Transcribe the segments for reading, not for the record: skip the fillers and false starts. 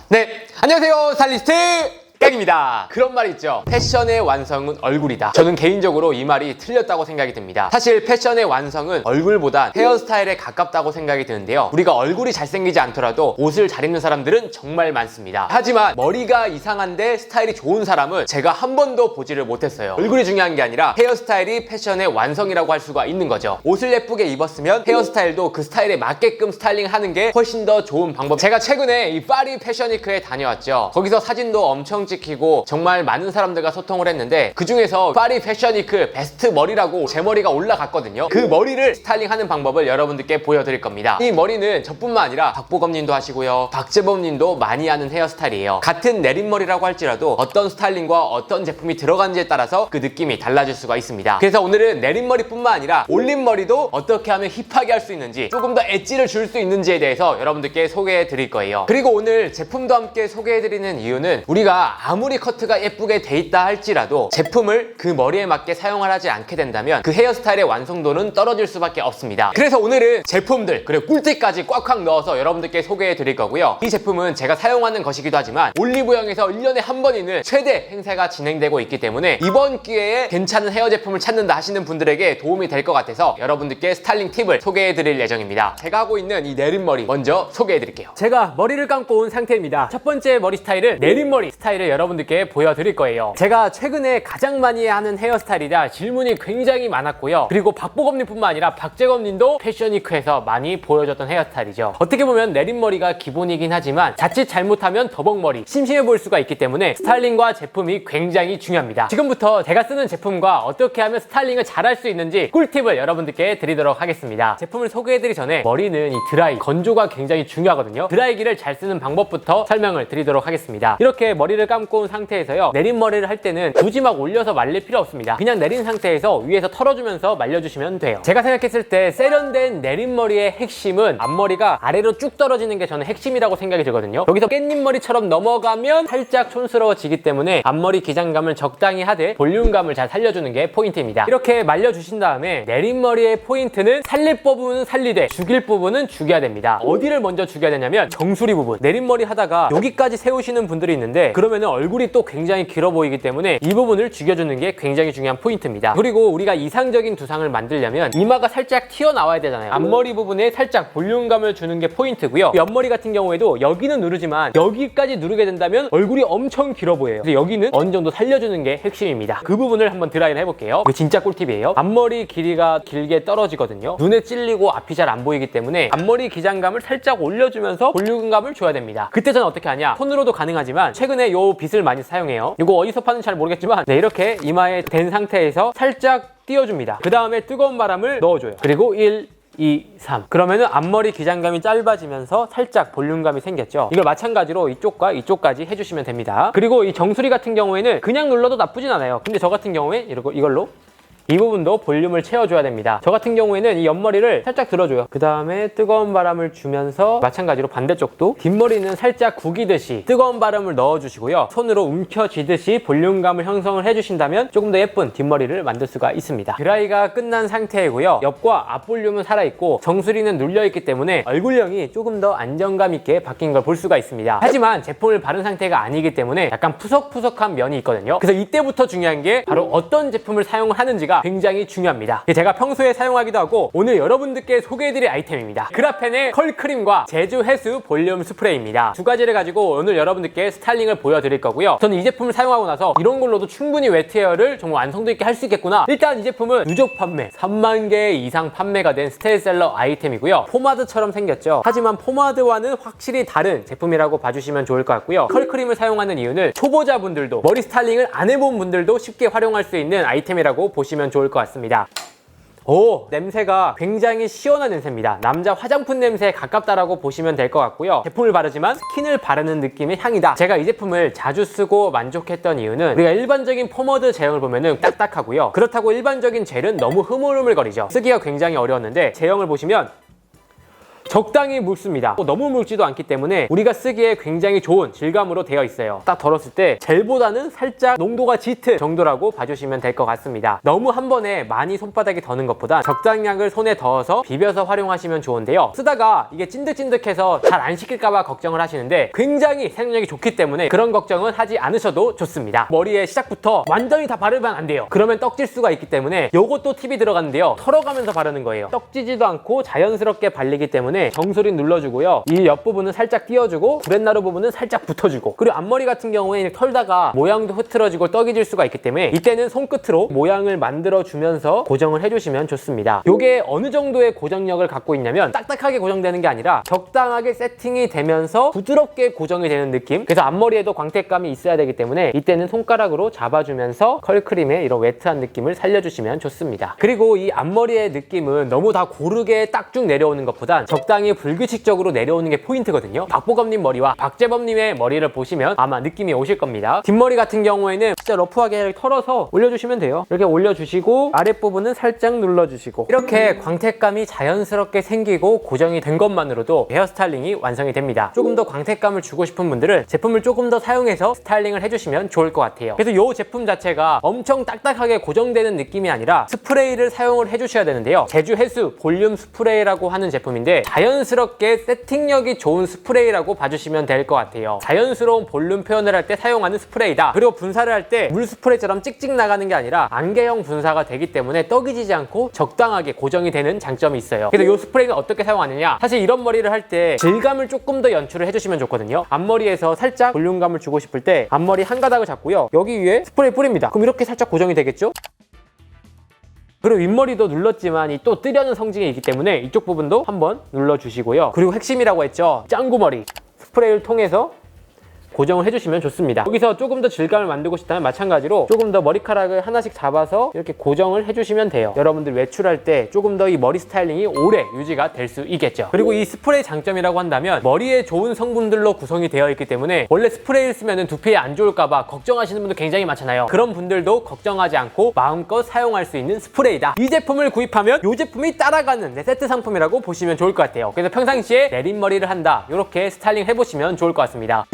네, 안녕하세요. 스타일리스트 깡입니다. 그런 말 있죠. 패션의 완성은 얼굴이다. 저는 개인적으로 이 말이 틀렸다고 생각이 듭니다. 사실 패션의 완성은 얼굴보단 헤어스타일에 가깝다고 생각이 드는데요. 우리가 얼굴이 잘생기지 않더라도 옷을 잘 입는 사람들은 정말 많습니다. 하지만 머리가 이상한데 스타일이 좋은 사람은 제가 한 번도 보지를 못했어요. 얼굴이 중요한 게 아니라 헤어스타일이 패션의 완성이라고 할 수가 있는 거죠. 옷을 예쁘게 입었으면 헤어스타일도 그 스타일에 맞게끔 스타일링하는 게 훨씬 더 좋은 방법. 제가 최근에 이 파리 패션위크에 다녀왔죠. 거기서 사진도 엄청 찍히고 정말 많은 사람들과 소통을 했는데 그 중에서 파리 패션위크 베스트 머리라고 제 머리가 올라갔거든요. 그 머리를 스타일링하는 방법을 여러분들께 보여드릴 겁니다. 이 머리는 저뿐만 아니라 박보검님도 하시고요, 박재범님도 많이 하는 헤어스타일이에요. 같은 내린머리라고 할지라도 어떤 스타일링과 어떤 제품이 들어가는지에 따라서 그 느낌이 달라질 수가 있습니다. 그래서 오늘은 내린머리뿐만 아니라 올린머리도 어떻게 하면 힙하게 할 수 있는지, 조금 더 엣지를 줄 수 있는지에 대해서 여러분들께 소개해 드릴 거예요. 그리고 오늘 제품도 함께 소개해 드리는 이유는 우리가 아무리 커트가 예쁘게 돼 있다 할지라도 제품을 그 머리에 맞게 사용을 하지 않게 된다면 그 헤어스타일의 완성도는 떨어질 수밖에 없습니다. 그래서 오늘은 제품들 그리고 꿀팁까지 꽉꽉 넣어서 여러분들께 소개해 드릴 거고요. 이 제품은 제가 사용하는 것이기도 하지만 올리브영에서 1년에 한 번 있는 최대 행사가 진행되고 있기 때문에 이번 기회에 괜찮은 헤어 제품을 찾는다 하시는 분들에게 도움이 될 것 같아서 여러분들께 스타일링 팁을 소개해 드릴 예정입니다. 제가 하고 있는 이 내린머리 먼저 소개해 드릴게요. 제가 머리를 감고 온 상태입니다. 첫 번째 머리 스타일은 내린머리 스타일을 여러분들께 보여드릴 거예요. 제가 최근에 가장 많이 하는 헤어스타일이라 질문이 굉장히 많았고요. 그리고 박보검님 뿐만 아니라 박재검님도 패션위크에서 많이 보여줬던 헤어스타일이죠. 어떻게 보면 내린머리가 기본이긴 하지만 자칫 잘못하면 더벅머리, 심심해 보일 수가 있기 때문에 스타일링과 제품이 굉장히 중요합니다. 지금부터 제가 쓰는 제품과 어떻게 하면 스타일링을 잘할 수 있는지 꿀팁을 여러분들께 드리도록 하겠습니다. 제품을 소개해드리기 전에 머리는 이 드라이, 건조가 굉장히 중요하거든요. 드라이기를 잘 쓰는 방법부터 설명을 드리도록 하겠습니다. 이렇게 머리를 감고 온 상태에서요, 내린 머리를 할 때는 굳이 막 올려서 말릴 필요 없습니다. 그냥 내린 상태에서 위에서 털어주면서 말려주시면 돼요. 제가 생각했을 때 세련된 내린 머리의 핵심은 앞머리가 아래로 쭉 떨어지는 게 저는 핵심이라고 생각이 들거든요. 여기서 깻잎 머리처럼 넘어가면 살짝 촌스러워지기 때문에 앞머리 기장감을 적당히 하되 볼륨감을 잘 살려주는 게 포인트입니다. 이렇게 말려주신 다음에 내린 머리의 포인트는 살릴 부분은 살리되 죽일 부분은 죽여야 됩니다. 어디를 먼저 죽여야 되냐면 정수리 부분. 내린 머리 하다가 여기까지 세우시는 분들이 있는데 그러면은 얼굴이 또 굉장히 길어 보이기 때문에 이 부분을 죽여주는 게 굉장히 중요한 포인트입니다. 그리고 우리가 이상적인 두상을 만들려면 이마가 살짝 튀어나와야 되잖아요. 앞머리 부분에 살짝 볼륨감을 주는 게 포인트고요. 옆머리 같은 경우에도 여기는 누르지만 여기까지 누르게 된다면 얼굴이 엄청 길어 보여요. 그래서 여기는 어느 정도 살려주는 게 핵심입니다. 그 부분을 한번 드라이를 해볼게요. 이거 진짜 꿀팁이에요. 앞머리 길이가 길게 떨어지거든요. 눈에 찔리고 앞이 잘 안 보이기 때문에 앞머리 기장감을 살짝 올려주면서 볼륨감을 줘야 됩니다. 그때 저는 어떻게 하냐, 손으로도 가능하지만 최근에 요 빗을 많이 사용해요. 이거 어디서 파는지 잘 모르겠지만 네, 이렇게 이마에 댄 상태에서 살짝 띄워줍니다. 그 다음에 뜨거운 바람을 넣어줘요. 그리고 1, 2, 3. 그러면은 앞머리 기장감이 짧아지면서 살짝 볼륨감이 생겼죠. 이걸 마찬가지로 이쪽과 이쪽까지 해주시면 됩니다. 그리고 이 정수리 같은 경우에는 그냥 눌러도 나쁘진 않아요. 근데 저 같은 경우에 이걸로 이 부분도 볼륨을 채워줘야 됩니다. 저 같은 경우에는 이 옆머리를 살짝 들어줘요. 그 다음에 뜨거운 바람을 주면서 마찬가지로 반대쪽도 뒷머리는 살짝 구기듯이 뜨거운 바람을 넣어주시고요. 손으로 움켜쥐듯이 볼륨감을 형성을 해주신다면 조금 더 예쁜 뒷머리를 만들 수가 있습니다. 드라이가 끝난 상태이고요. 옆과 앞 볼륨은 살아있고 정수리는 눌려있기 때문에 얼굴형이 조금 더 안정감 있게 바뀐 걸 볼 수가 있습니다. 하지만 제품을 바른 상태가 아니기 때문에 약간 푸석푸석한 면이 있거든요. 그래서 이때부터 중요한 게 바로 어떤 제품을 사용을 하는지가 굉장히 중요합니다. 제가 평소에 사용하기도 하고 오늘 여러분들께 소개해드릴 아이템입니다. 그라펜의 컬크림과 제주 해수 볼륨 스프레이입니다. 두 가지를 가지고 오늘 여러분들께 스타일링을 보여드릴 거고요. 저는 이 제품을 사용하고 나서 이런 걸로도 충분히 웨트헤어를 정말 완성도 있게 할 수 있겠구나. 일단 이 제품은 누적 판매 3만 개 이상 판매가 된 스테디셀러 아이템이고요. 포마드처럼 생겼죠. 하지만 포마드와는 확실히 다른 제품이라고 봐주시면 좋을 것 같고요. 컬크림을 사용하는 이유는 초보자분들도 머리 스타일링을 안 해본 분들도 쉽게 활용할 수 있는 아이템이라고 보시면 좋을 것 같습니다. 오, 냄새가 굉장히 시원한 냄새입니다. 남자 화장품 냄새에 가깝다라고 보시면 될 것 같고요. 제품을 바르지만 스킨을 바르는 느낌의 향이다. 제가 이 제품을 자주 쓰고 만족했던 이유는 우리가 일반적인 포머드 제형을 보면은 딱딱하고요. 그렇다고 일반적인 젤은 너무 흐물흐물거리죠. 쓰기가 굉장히 어려웠는데 제형을 보시면 적당히 묽습니다. 너무 묽지도 않기 때문에 우리가 쓰기에 굉장히 좋은 질감으로 되어 있어요. 딱 덜었을 때 젤보다는 살짝 농도가 짙은 정도라고 봐주시면 될 것 같습니다. 너무 한 번에 많이 손바닥에 더는 것보다 적당량을 손에 더어서 비벼서 활용하시면 좋은데요. 쓰다가 이게 찐득찐득해서 잘 안 식힐까봐 걱정을 하시는데 굉장히 사용력이 좋기 때문에 그런 걱정은 하지 않으셔도 좋습니다. 머리에 시작부터 완전히 다 바르면 안 돼요. 그러면 떡질 수가 있기 때문에 요것도 팁이 들어가는데요. 털어가면서 바르는 거예요. 떡지지도 않고 자연스럽게 발리기 때문에 정수리 눌러주고요. 이 옆부분은 살짝 띄워주고 브렛나루 부분은 살짝 붙어주고, 그리고 앞머리 같은 경우에 털다가 모양도 흐트러지고 떡이 질 수가 있기 때문에 이때는 손끝으로 모양을 만들어주면서 고정을 해주시면 좋습니다. 요게 어느 정도의 고정력을 갖고 있냐면 딱딱하게 고정되는 게 아니라 적당하게 세팅이 되면서 부드럽게 고정이 되는 느낌. 그래서 앞머리에도 광택감이 있어야 되기 때문에 이때는 손가락으로 잡아주면서 컬크림의 이런 웨트한 느낌을 살려주시면 좋습니다. 그리고 이 앞머리의 느낌은 너무 다 고르게 딱 쭉 내려오는 것보단 적당히 불규칙적으로 내려오는 게 포인트거든요. 박보검님 머리와 박재범님의 머리를 보시면 아마 느낌이 오실 겁니다. 뒷머리 같은 경우에는 진짜 러프하게 털어서 올려주시면 돼요. 이렇게 올려주시고 아랫부분은 살짝 눌러주시고, 이렇게 광택감이 자연스럽게 생기고 고정이 된 것만으로도 헤어스타일링이 완성이 됩니다. 조금 더 광택감을 주고 싶은 분들은 제품을 조금 더 사용해서 스타일링을 해주시면 좋을 것 같아요. 그래서 이 제품 자체가 엄청 딱딱하게 고정되는 느낌이 아니라 스프레이를 사용을 해주셔야 되는데요. 제주 해수 볼륨 스프레이라고 하는 제품인데 자연스럽게 세팅력이 좋은 스프레이라고 봐주시면 될 것 같아요. 자연스러운 볼륨 표현을 할 때 사용하는 스프레이다. 그리고 분사를 할 때 물 스프레이처럼 찍찍 나가는 게 아니라 안개형 분사가 되기 때문에 떡이 지지 않고 적당하게 고정이 되는 장점이 있어요. 그래서 이 스프레이는 어떻게 사용하느냐, 사실 이런 머리를 할 때 질감을 조금 더 연출을 해주시면 좋거든요. 앞머리에서 살짝 볼륨감을 주고 싶을 때 앞머리 한 가닥을 잡고요, 여기 위에 스프레이 뿌립니다. 그럼 이렇게 살짝 고정이 되겠죠? 그리고 윗머리도 눌렀지만 이 또 뜨려는 성질이 있기 때문에 이쪽 부분도 한번 눌러주시고요. 그리고 핵심이라고 했죠, 짱구머리 스프레이를 통해서 고정을 해주시면 좋습니다. 여기서 조금 더 질감을 만들고 싶다면 마찬가지로 조금 더 머리카락을 하나씩 잡아서 이렇게 고정을 해주시면 돼요. 여러분들 외출할 때 조금 더 이 머리 스타일링이 오래 유지가 될 수 있겠죠. 그리고 이 스프레이 장점이라고 한다면 머리에 좋은 성분들로 구성이 되어 있기 때문에 원래 스프레이를 쓰면 두피에 안 좋을까봐 걱정하시는 분들 굉장히 많잖아요. 그런 분들도 걱정하지 않고 마음껏 사용할 수 있는 스프레이다. 이 제품을 구입하면 이 제품이 따라가는 세트 상품이라고 보시면 좋을 것 같아요. 그래서 평상시에 내린머리를 한다, 이렇게 스타일링 해보시면 좋을 것 같습니다.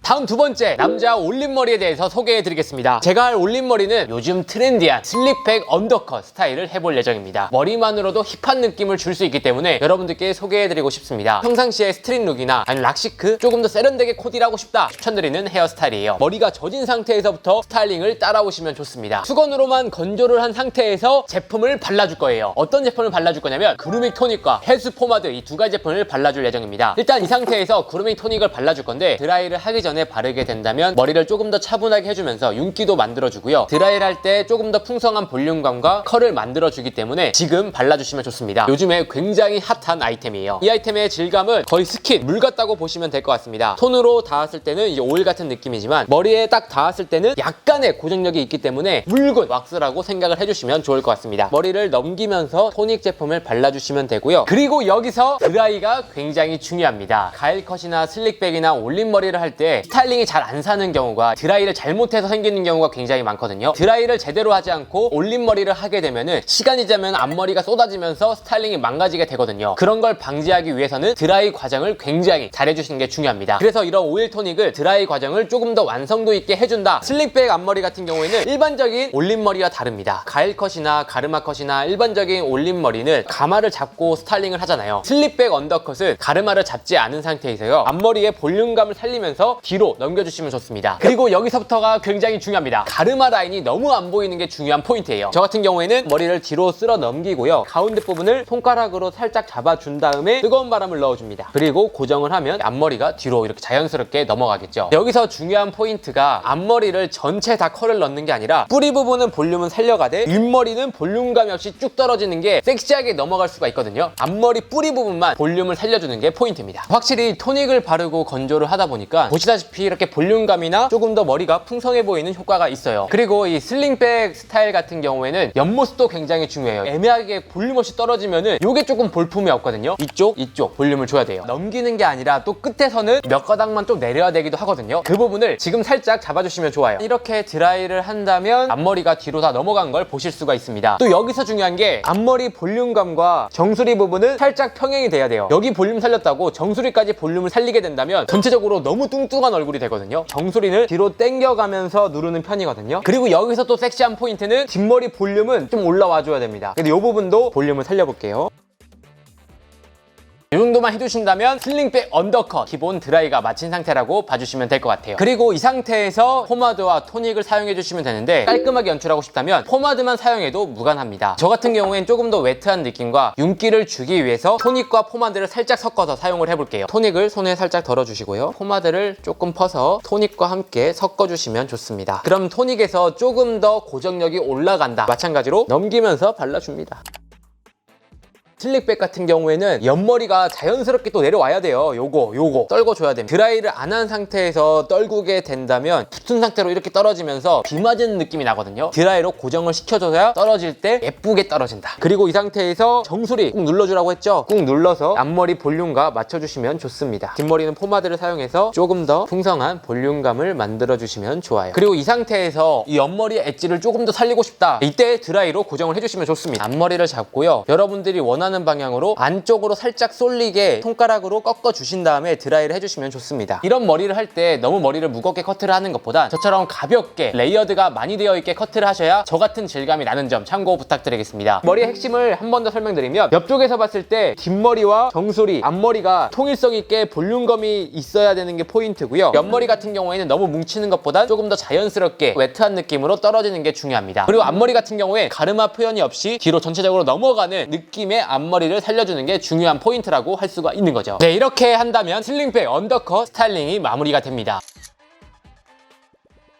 다음 두 번째, 남자 올림머리에 대해서 소개해드리겠습니다. 제가 할 올림머리는 요즘 트렌디한 슬릭백 언더컷 스타일을 해볼 예정입니다. 머리만으로도 힙한 느낌을 줄 수 있기 때문에 여러분들께 소개해드리고 싶습니다. 평상시에 스트릿룩이나 아니면 락시크, 조금 더 세련되게 코디를 싶다 추천드리는 헤어스타일이에요. 머리가 젖은 상태에서부터 스타일링을 따라오시면 좋습니다. 수건으로만 건조를 한 상태에서 제품을 발라줄 거예요. 어떤 제품을 발라줄 거냐면 그루밍 토닉과 헬스 포마드, 이 두 가지 제품을 발라줄 예정입니다. 일단 이 상태에서 그루밍 토닉을 발라줄 건데 드라이를 하기 전에 바르게 된다면 머리를 조금 더 차분하게 해주면서 윤기도 만들어주고요. 드라이를 할 때 조금 더 풍성한 볼륨감과 컬을 만들어주기 때문에 지금 발라주시면 좋습니다. 요즘에 굉장히 핫한 아이템이에요. 이 아이템의 질감은 거의 스킨, 물 같다고 보시면 될 것 같습니다. 손으로 닿았을 때는 이제 오일 같은 느낌이지만 머리에 딱 닿았을 때는 약간의 고정력이 있기 때문에 묽은 왁스라고 생각을 해주시면 좋을 것 같습니다. 머리를 넘기면서 토닉 제품을 발라주시면 되고요. 그리고 여기서 드라이가 굉장히 중요합니다. 가일컷이나 슬릭백이나 올림머리를 할 때 스타일링이 잘 안 사는 경우가 드라이를 잘못해서 생기는 경우가 굉장히 많거든요. 드라이를 제대로 하지 않고 올림머리를 하게 되면은 시간이 지나면 앞머리가 쏟아지면서 스타일링이 망가지게 되거든요. 그런 걸 방지하기 위해서는 드라이 과정을 굉장히 잘 해주시는 게 중요합니다. 그래서 이런 오일 토닉을 드라이 과정을 조금 더 완성도 있게 해준다. 슬릭백 앞머리 같은 경우에는 일반적인 올림머리와 다릅니다. 가일컷이나 가르마컷이나 일반적인 올림머리는 가마를 잡고 스타일링을 하잖아요. 슬릭백 언더컷은 가르마를 잡지 않은 상태에서요, 앞머리에 볼륨감을 살리면서 뒤로 넘겨주시면 좋습니다. 그리고 여기서부터가 굉장히 중요합니다. 가르마 라인이 너무 안 보이는 게 중요한 포인트예요. 저 같은 경우에는 머리를 뒤로 쓸어 넘기고요, 가운데 부분을 손가락으로 살짝 잡아준 다음에 뜨거운 바람을 넣어줍니다. 그리고 고정을 하면 앞머리가 뒤로 이렇게 자연스럽게 넘어가겠죠. 여기서 중요한 포인트가 앞머리를 전체 다 컬을 넣는 게 아니라 뿌리 부분은 볼륨은 살려가되 윗머리는 볼륨감이 없이 쭉 떨어지는 게 섹시하게 넘어갈 수가 있거든요. 앞머리 뿌리 부분만 볼륨을 살려주는 게 포인트입니다. 확실히 토닉을 바르고 건조를 하다 보니까 보시다시피 보시다시피 이렇게 볼륨감이나 조금 더 머리가 풍성해 보이는 효과가 있어요. 그리고 이 슬링백 스타일 같은 경우에는 옆모습도 굉장히 중요해요. 애매하게 볼륨 없이 떨어지면은 이게 조금 볼품이 없거든요. 이쪽 볼륨을 줘야 돼요. 넘기는 게 아니라 또 끝에서는 몇 가닥만 좀 내려야 되기도 하거든요. 그 부분을 지금 살짝 잡아주시면 좋아요. 이렇게 드라이를 한다면 앞머리가 뒤로 다 넘어간 걸 보실 수가 있습니다. 또 여기서 중요한 게 앞머리 볼륨감과 정수리 부분은 살짝 평행이 돼야 돼요. 여기 볼륨 살렸다고 정수리까지 볼륨을 살리게 된다면 전체적으로 너무 뚱뚱한 얼굴이 되거든요. 정수리는 뒤로 당겨가면서 누르는 편이거든요. 그리고 여기서 또 섹시한 포인트는 뒷머리 볼륨은 좀 올라와줘야 됩니다. 근데 이 부분도 볼륨을 살려볼게요. 이 정도만 해주신다면 슬링백 언더컷 기본 드라이가 마친 상태라고 봐주시면 될 것 같아요. 그리고 이 상태에서 포마드와 토닉을 사용해주시면 되는데 깔끔하게 연출하고 싶다면 포마드만 사용해도 무관합니다. 저 같은 경우엔 조금 더 웨트한 느낌과 윤기를 주기 위해서 토닉과 포마드를 살짝 섞어서 사용을 해볼게요. 토닉을 손에 살짝 덜어주시고요. 포마드를 조금 퍼서 토닉과 함께 섞어주시면 좋습니다. 그럼 토닉에서 조금 더 고정력이 올라간다. 마찬가지로 넘기면서 발라줍니다. 슬릭백 같은 경우에는 옆머리가 자연스럽게 또 내려와야 돼요. 요거 떨궈줘야 됩니다. 드라이를 안 한 상태에서 떨구게 된다면 붙은 상태로 이렇게 떨어지면서 비 맞은 느낌이 나거든요. 드라이로 고정을 시켜줘야 떨어질 때 예쁘게 떨어진다. 그리고 이 상태에서 정수리 꾹 눌러주라고 했죠. 꾹 눌러서 앞머리 볼륨과 맞춰주시면 좋습니다. 뒷머리는 포마드를 사용해서 조금 더 풍성한 볼륨감을 만들어주시면 좋아요. 그리고 이 상태에서 이 옆머리의 엣지를 조금 더 살리고 싶다. 이때 드라이로 고정을 해주시면 좋습니다. 앞머리를 잡고요. 여러분들이 원하는 방향으로 안쪽으로 살짝 쏠리게 손가락으로 꺾어 주신 다음에 드라이를 해주시면 좋습니다. 이런 머리를 할 때 너무 머리를 무겁게 커트를 하는 것보다 저처럼 가볍게 레이어드가 많이 되어 있게 커트를 하셔야 저 같은 질감이 나는 점 참고 부탁드리겠습니다. 머리의 핵심을 한 번 더 설명드리면 옆쪽에서 봤을 때 뒷머리와 정수리, 앞머리가 통일성 있게 볼륨감이 있어야 되는 게 포인트고요. 옆머리 같은 경우에는 너무 뭉치는 것보다 조금 더 자연스럽게 웨트한 느낌으로 떨어지는 게 중요합니다. 그리고 앞머리 같은 경우에 가르마 표현이 없이 뒤로 전체적으로 넘어가는 느낌의 앞머리를 살려주는 게 중요한 포인트라고 할 수가 있는 거죠. 네, 이렇게 한다면 슬링백 언더컷 스타일링이 마무리가 됩니다.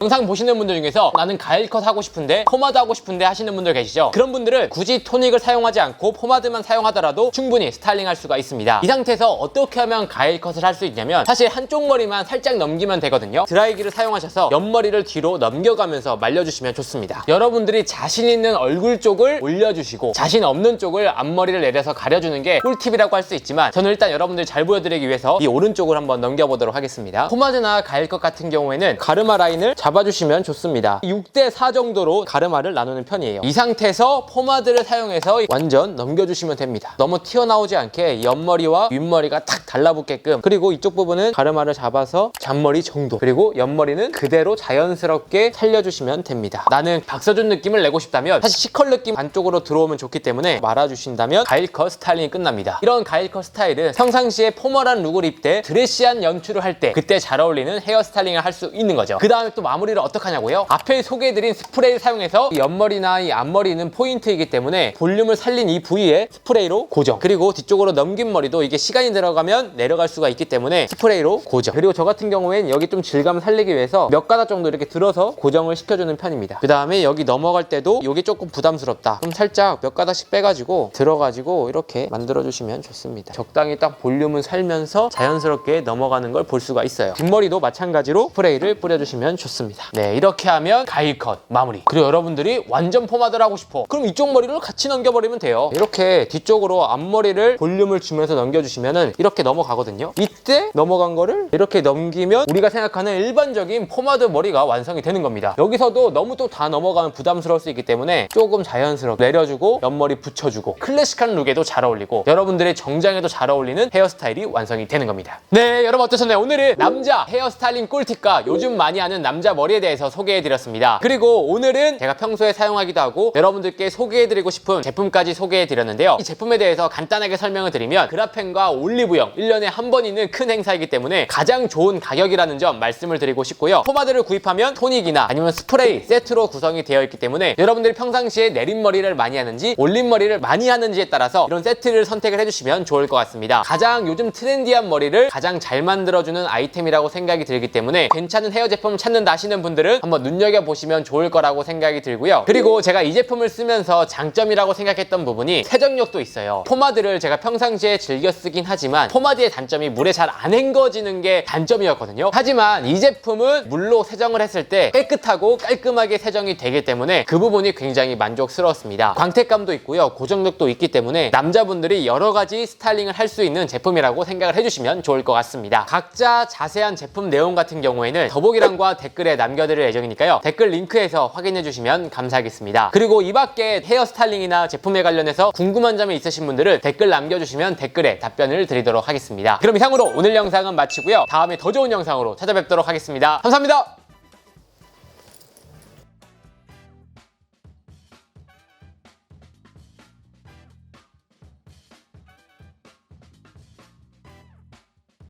영상 보시는 분들 중에서 나는 가일컷 하고 싶은데 포마드 하고 싶은데 하시는 분들 계시죠? 그런 분들은 굳이 토닉을 사용하지 않고 포마드만 사용하더라도 충분히 스타일링 할 수가 있습니다. 이 상태에서 어떻게 하면 가일컷을 할 수 있냐면 사실 한쪽 머리만 살짝 넘기면 되거든요. 드라이기를 사용하셔서 옆머리를 뒤로 넘겨가면서 말려주시면 좋습니다. 여러분들이 자신 있는 얼굴 쪽을 올려주시고 자신 없는 쪽을 앞머리를 내려서 가려주는 게 꿀팁이라고 할 수 있지만 저는 일단 여러분들 잘 보여드리기 위해서 이 오른쪽을 한번 넘겨보도록 하겠습니다. 포마드나 가일컷 같은 경우에는 가르마 라인을 잡아주시면 좋습니다. 6대4 정도로 가르마를 나누는 편이에요. 이 상태에서 포마드를 사용해서 완전 넘겨주시면 됩니다. 너무 튀어나오지 않게 옆머리와 윗머리가 탁 달라붙게끔, 그리고 이쪽 부분은 가르마를 잡아서 잔머리 정도, 그리고 옆머리는 그대로 자연스럽게 살려주시면 됩니다. 나는 박서준 느낌을 내고 싶다면 사실 C컬 느낌 안쪽으로 들어오면 좋기 때문에 말아주신다면 가일컷 스타일링이 끝납니다. 이런 가일컷 스타일은 평상시에 포멀한 룩을 입되 드레시한 연출을 할 때 그때 잘 어울리는 헤어 스타일링을 할 수 있는 거죠. 그 다음에 또 마무리를 어떻게 하냐고요? 앞에 소개해드린 스프레이를 사용해서 이 옆머리나 이 앞머리는 포인트이기 때문에 볼륨을 살린 이 부위에 스프레이로 고정, 그리고 뒤쪽으로 넘긴 머리도 이게 시간이 들어가면 내려갈 수가 있기 때문에 스프레이로 고정, 그리고 저 같은 경우엔 여기 좀 질감을 살리기 위해서 몇 가닥 정도 이렇게 들어서 고정을 시켜주는 편입니다. 그 다음에 여기 넘어갈 때도 이게 조금 부담스럽다 그럼 살짝 몇 가닥씩 빼가지고 들어가지고 이렇게 만들어주시면 좋습니다. 적당히 딱 볼륨을 살면서 자연스럽게 넘어가는 걸 볼 수가 있어요. 뒷머리도 마찬가지로 스프레이를 뿌려주시면 좋습니다. 네, 이렇게 하면 가일컷 마무리. 그리고 여러분들이 완전 포마드를 하고 싶어 그럼 이쪽 머리를 같이 넘겨버리면 돼요. 이렇게 뒤쪽으로 앞머리를 볼륨을 주면서 넘겨주시면은 이렇게 넘어가거든요. 이때 넘어간 거를 이렇게 넘기면 우리가 생각하는 일반적인 포마드 머리가 완성이 되는 겁니다. 여기서도 너무 또 다 넘어가면 부담스러울 수 있기 때문에 조금 자연스럽게 내려주고 옆머리 붙여주고 클래식한 룩에도 잘 어울리고 여러분들의 정장에도 잘 어울리는 헤어스타일이 완성이 되는 겁니다. 네, 여러분 어떠셨나요? 오늘은 남자 헤어스타일링 꿀팁과 요즘 많이 하는 남자 머리에 대해서 소개해드렸습니다. 그리고 오늘은 제가 평소에 사용하기도 하고 여러분들께 소개해드리고 싶은 제품까지 소개해드렸는데요. 이 제품에 대해서 간단하게 설명을 드리면 그라펜과 올리브영 1년에 한 번 있는 큰 행사이기 때문에 가장 좋은 가격이라는 점 말씀을 드리고 싶고요. 포마드를 구입하면 토닉이나 아니면 스프레이 세트로 구성이 되어 있기 때문에 여러분들이 평상시에 내린머리를 많이 하는지 올린머리를 많이 하는지에 따라서 이런 세트를 선택을 해주시면 좋을 것 같습니다. 가장 요즘 트렌디한 머리를 가장 잘 만들어주는 아이템이라고 생각이 들기 때문에 괜찮은 헤어 제품을 찾는다 하시는 하시는 분들은 한번 눈여겨보시면 좋을 거라고 생각이 들고요. 그리고 제가 이 제품을 쓰면서 장점이라고 생각했던 부분이 세정력도 있어요. 포마드를 제가 평상시에 즐겨 쓰긴 하지만 포마드의 단점이 물에 잘 안 헹궈지는 게 단점이었거든요. 하지만 이 제품은 물로 세정을 했을 때 깨끗하고 깔끔하게 세정이 되기 때문에 그 부분이 굉장히 만족스러웠습니다. 광택감도 있고요. 고정력도 있기 때문에 남자분들이 여러 가지 스타일링을 할 수 있는 제품이라고 생각을 해주시면 좋을 것 같습니다. 각자 자세한 제품 내용 같은 경우에는 더보기란과 댓글에 남겨드릴 예정이니까요. 댓글 링크에서 확인해 주시면 감사하겠습니다. 그리고 이 밖에 헤어스타일링이나 제품에 관련해서 궁금한 점이 있으신 분들은 댓글 남겨주시면 댓글에 답변을 드리도록 하겠습니다. 그럼 이상으로 오늘 영상은 마치고요. 다음에 더 좋은 영상으로 찾아뵙도록 하겠습니다. 감사합니다.